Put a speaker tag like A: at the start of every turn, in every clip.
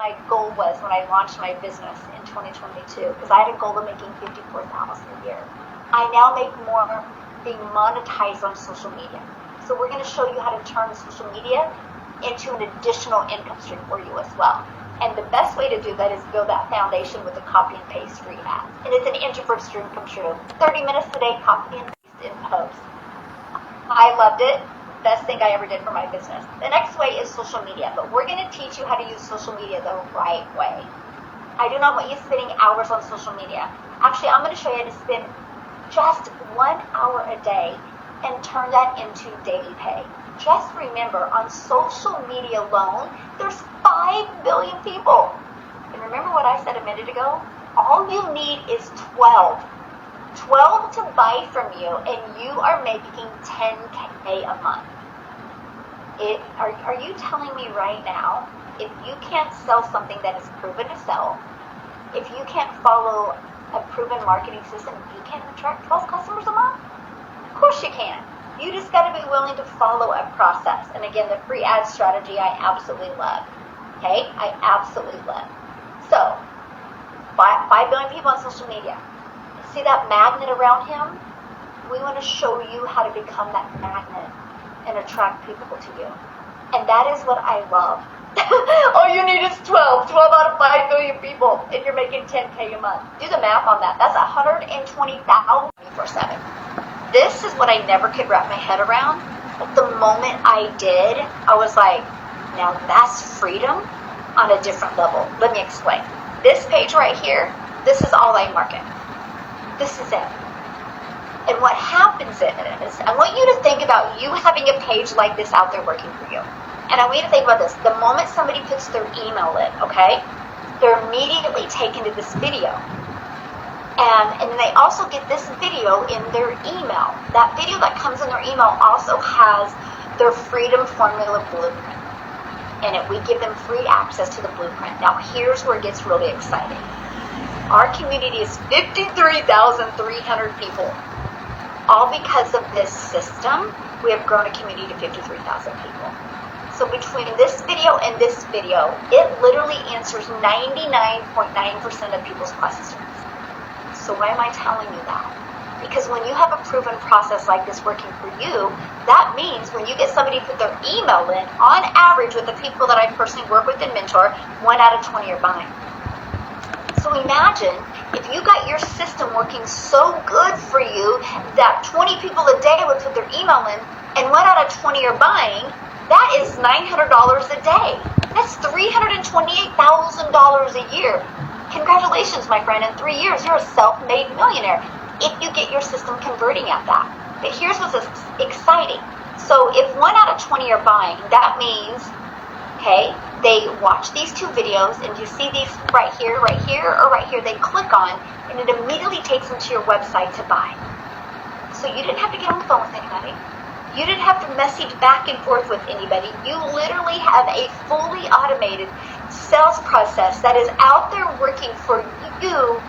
A: my goal was when I launched my business in 2022, because I had a goal of making $54,000 a year. I now make more being monetized on social media. So we're going to show you how to turn social media into an additional income stream for you as well. And the best way to do that is build that foundation with a copy and paste free ads. And it's an introvert's dream come true. 30 minutes a day, copy and paste in post. I loved it. Best thing I ever did for my business. The next way is social media, but we're going to teach you how to use social media the right way. I do not want you spending hours on social media. Actually, I'm going to show you how to spend just 1 hour a day and turn that into daily pay. Just remember, on social media alone, there's 5 billion people. And remember what I said a minute ago? All you need is 12. 12 to buy from you, and you are making $10K a month. Are you telling me right now, if you can't sell something that is proven to sell, if you can't follow a proven marketing system, you can't attract 12 customers a month? Of course you can. You just got to be willing to follow a process. And again, the free ad strategy I absolutely love. Okay? I absolutely love. So, 5 billion people on social media. See that magnet around him? We want to show you how to become that magnet and attract people to you. And that is what I love. All you need is 12 out of 5 billion people, and you're making $10K a month. Do the math on that. That's 120,000 24/7. This is what I never could wrap my head around. But the moment I did, I was like, now that's freedom on a different level. Let me explain. This page right here, this is all I market. This is it. And what happens is, I want you to think about you having a page like this out there working for you. And I want you to think about this. The moment somebody puts their email in, okay, they're immediately taken to this video. And then they also get this video in their email. That video that comes in their email also has their Freedom Formula Blueprint. And we give them free access to the blueprint. Now here's where it gets really exciting. Our community is 53,300 people. All because of this system, we have grown a community to 53,000 people. So between this video and this video, it literally answers 99.9% of people's questions. So why am I telling you that? Because when you have a proven process like this working for you, that means when you get somebody to put their email in, on average with the people that I personally work with and mentor, 1 out of 20 are buying. So imagine if you got your system working so good for you that 20 people a day would put their email in and 1 out of 20 are buying, that is $900 a day. That's $328,000 a year. Congratulations, my friend. In 3 years, you're a self-made millionaire if you get your system converting at that. But here's what's exciting. So if 1 out of 20 are buying, that means, okay, they watch these 2 videos, and you see these right here, or right here, they click on, and it immediately takes them to your website to buy. So you didn't have to get on the phone with anybody. You didn't have to message back and forth with anybody. You literally have a fully automated sales process that is out there working for you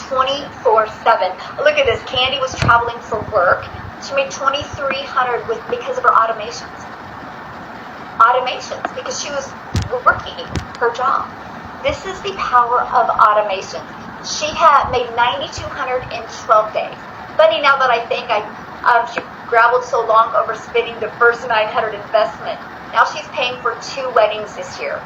A: 24/7. Look at this. Candy was traveling for work. She made $2,300 because of her automations. Because she was working her job. This is the power of automation. She had made $9,200 in 12 days. Funny now that I think she grappled so long over spending the first $900 investment. Now she's paying for 2 weddings this year.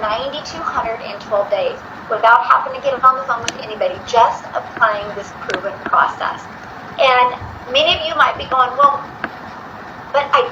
A: $9,200 in 12 days without having to get on the phone with anybody, just applying this proven process. And many of you might be going, well, but I